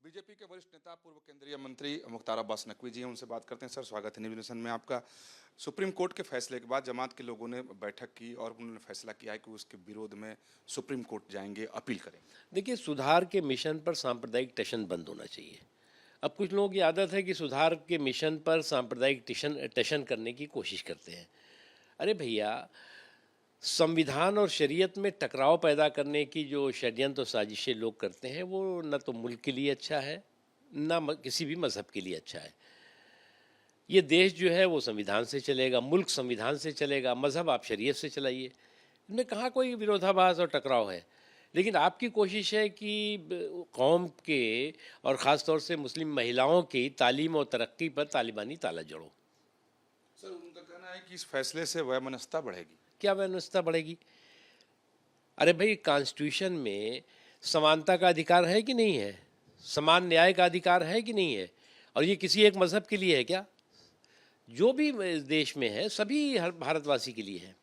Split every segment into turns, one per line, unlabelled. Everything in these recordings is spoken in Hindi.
बीजेपी के वरिष्ठ नेता पूर्व केंद्रीय मंत्री मुख्तार अब्बास नकवी जी हैं, उनसे बात करते हैं। सर, स्वागत है न्यूज़ नेशन में आपका। सुप्रीम कोर्ट के फैसले के बाद जमात के लोगों ने बैठक की और उन्होंने फैसला किया है कि उसके विरोध में सुप्रीम कोर्ट जाएंगे, अपील करेंगे।
देखिए, सुधार के मिशन पर सांप्रदायिक टशन बंद होना चाहिए। अब कुछ लोगों की आदत है कि सुधार के मिशन पर सांप्रदायिक टशन टशन करने की कोशिश करते हैं। अरे भैया, संविधान और शरीयत में टकराव पैदा करने की जो षड्यंत्र और साजिशें लोग करते हैं, वो न तो मुल्क के लिए अच्छा है, ना किसी भी मज़हब के लिए अच्छा है। ये देश जो है वो संविधान से चलेगा, मुल्क संविधान से चलेगा, मज़हब आप शरीयत से चलाइए। इनमें कहाँ कोई विरोधाभास और टकराव है। लेकिन आपकी कोशिश है कि कौम के और ख़ास तौर से मुस्लिम महिलाओं की तालीम और तरक्की पर तालिबानी ताला जड़ो।
सर, उनका कहना है कि इस फैसले से वैमनस्यता बढ़ेगी।
क्या वैमनस्यता बढ़ेगी? अरे भाई, कॉन्स्टिट्यूशन में समानता का अधिकार है कि नहीं है? समान न्याय का अधिकार है कि नहीं है? और ये किसी एक मज़हब के लिए है क्या? जो भी देश में है, सभी हर भारतवासी के लिए है।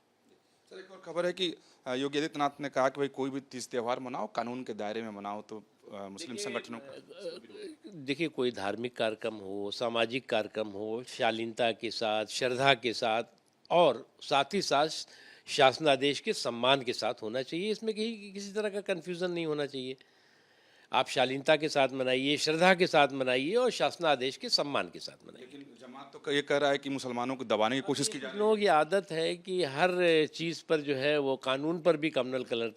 सर, एक और खबर है कि योगी आदित्यनाथ ने कहा कि भाई कोई भी तीज त्यौहार मनाओ, कानून के दायरे में मनाओ, तो मुस्लिम संगठनों का
देखिए, कोई धार्मिक कार्यक्रम हो, सामाजिक कार्यक्रम हो, शालीनता के साथ, श्रद्धा के साथ और साथ ही साथ शासनादेश के सम्मान के साथ होना चाहिए। इसमें कहीं किसी तरह का कन्फ्यूज़न नहीं होना चाहिए। आप शालीनता के साथ मनाइए, श्रद्धा के साथ मनाइए और शासनादेश के सम्मान के साथ मनाइए।
लेकिन जमात तो ये कह रहा है कि मुसलमानों को दबाने की कोशिश की जा रही है।
लोगों की आदत है कि हर चीज़ पर जो है वो कानून पर भी कम्युनल कलर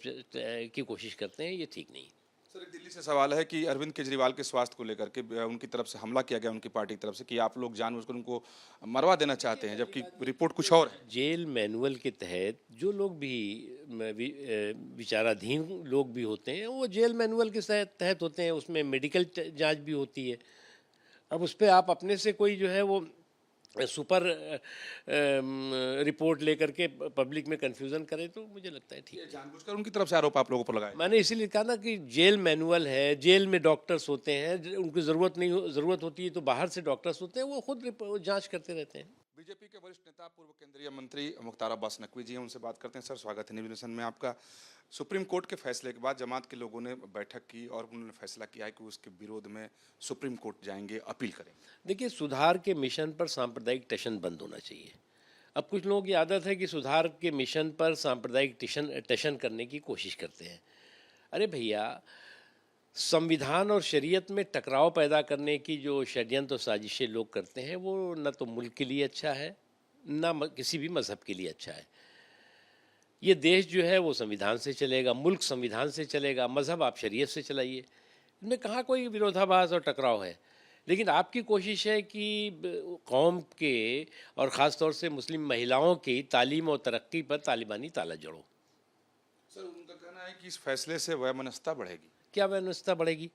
की कोशिश करते हैं। ये ठीक नहीं।
सर, एक दिल्ली से सवाल है कि अरविंद केजरीवाल के स्वास्थ्य को लेकर के उनकी तरफ से हमला किया गया, उनकी पार्टी की तरफ से, कि आप लोग जानबूझकर उनको मरवा देना चाहते हैं, जबकि रिपोर्ट कुछ और है।
जेल मैनुअल के तहत जो लोग भी विचाराधीन लोग भी होते हैं, वो जेल मैनुअल के तहत होते हैं। उसमें मेडिकल जांच भी होती है। अब उस पर आप अपने से कोई जो है वो सुपर रिपोर्ट लेकर के पब्लिक में कन्फ्यूज़न करें, तो मुझे लगता है ठीक है।
जानबूझकर उनकी तरफ से आरोप आप लोगों पर लगाए।
मैंने इसीलिए कहा ना कि जेल मैनुअल है, जेल में डॉक्टर्स होते हैं, उनकी ज़रूरत होती है तो बाहर से डॉक्टर्स होते हैं, वो खुद जांच करते रहते हैं।
बीजेपी के वरिष्ठ नेता पूर्व केंद्रीय मंत्री मुख्तार अब्बास नकवी जी हैं, उनसे बात करते हैं। सर, स्वागत है न्यूज़ नेशन में आपका। सुप्रीम कोर्ट के फैसले के बाद जमात के लोगों ने बैठक की और उन्होंने फैसला किया है कि उसके विरोध में सुप्रीम कोर्ट जाएंगे, अपील करेंगे।
देखिए, सुधार के मिशन पर सांप्रदायिक टशन बंद होना चाहिए। अब कुछ लोगों की आदत है कि सुधार के मिशन पर सांप्रदायिक टशन करने की कोशिश करते हैं। अरे भैया, संविधान और शरीयत में टकराव पैदा करने की जो षड्यंत्र और साजिशें लोग करते हैं, वो न तो मुल्क के लिए अच्छा है, ना किसी भी मज़हब के लिए अच्छा है। ये देश जो है वो संविधान से चलेगा, मुल्क संविधान से चलेगा, मज़हब आप शरीयत से चलाइए। इनमें कहाँ कोई विरोधाभास और टकराव है। लेकिन आपकी कोशिश है कि कौम के और ख़ास तौर से मुस्लिम महिलाओं की तालीम और तरक्की पर तालिबानी ताला जड़ो।
सर, उनका कहना है कि इस फैसले से वैमनस्यता बढ़ेगी।
क्या वैमनस्यता बढ़ेगी?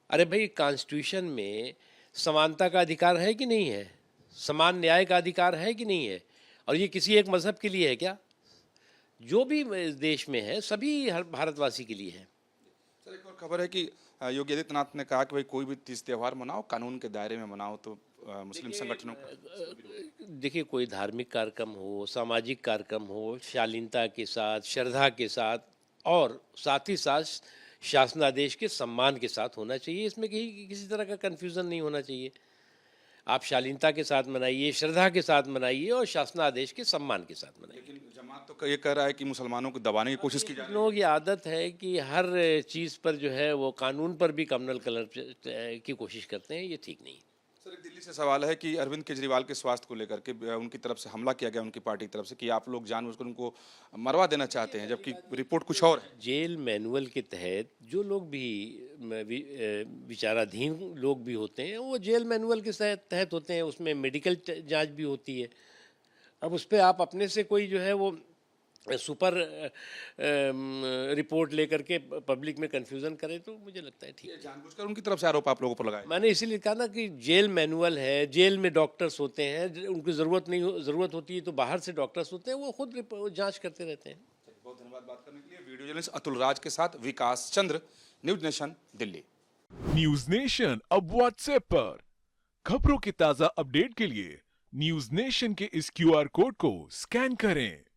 अरे भाई, कॉन्स्टिट्यूशन में समानता का अधिकार है कि नहीं है? समान न्याय का अधिकार है कि नहीं है? और ये किसी एक मज़हब के लिए है क्या? जो भी देश में है, सभी हर भारतवासी के लिए है।
सर, एक और खबर है कि योगी आदित्यनाथ ने कहा कि भाई कोई भी तीज त्यौहार मनाओ, कानून के दायरे में मनाओ, तो मुस्लिम संगठनों का
देखिए, कोई धार्मिक कार्यक्रम हो, सामाजिक कार्यक्रम हो, शालीनता के साथ, श्रद्धा के साथ और साथ ही साथ शासनादेश के सम्मान के साथ होना चाहिए। इसमें कहीं किसी तरह का कन्फ्यूज़न नहीं होना चाहिए। आप शालीनता के साथ मनाइए, श्रद्धा के साथ मनाइए और शासनादेश के सम्मान के साथ मनाइए।
लेकिन जमात तो ये कह रहा है कि मुसलमानों को दबाने की कोशिश की जा रही है।
लोगों की आदत है कि हर चीज़ पर जो है वो कानून पर भी कम्युनल कलर की कोशिश करते हैं। ये ठीक नहीं।
सर, एक दिल्ली से सवाल है कि अरविंद केजरीवाल के स्वास्थ्य को लेकर के उनकी तरफ से हमला किया गया, उनकी पार्टी की तरफ से, कि आप लोग जानबूझकर उनको मरवा देना चाहते हैं, जबकि रिपोर्ट कुछ और है।
जेल मैनुअल के तहत जो लोग भी विचाराधीन लोग भी होते हैं, वो जेल मैनुअल के तहत होते हैं। उसमें मेडिकल जांच भी होती है। अब उस पर आप अपने से कोई जो है वो सुपर रिपोर्ट लेकर के पब्लिक में कन्फ्यूज़न करें, तो मुझे लगता है ठीक है।
जानबूझकर उनकी तरफ से आरोप आप लोगों पर लगाए।
मैंने इसीलिए कहा ना कि जेल मैनुअल है, जेल में डॉक्टर्स होते हैं, उनकी ज़रूरत होती है तो बाहर से डॉक्टर्स होते हैं, वो खुद जांच करते रहते हैं।
बहुत धन्यवाद बात करने के लिए। वीडियो जर्नलिस्ट अतुल राज के साथ Vikas Chandra, News Nation, Delhi.
News Nation अब व्हाट्सएप पर खबरों के ताजा अपडेट के लिए न्यूज नेशन के इस क्यूआर कोड को स्कैन करें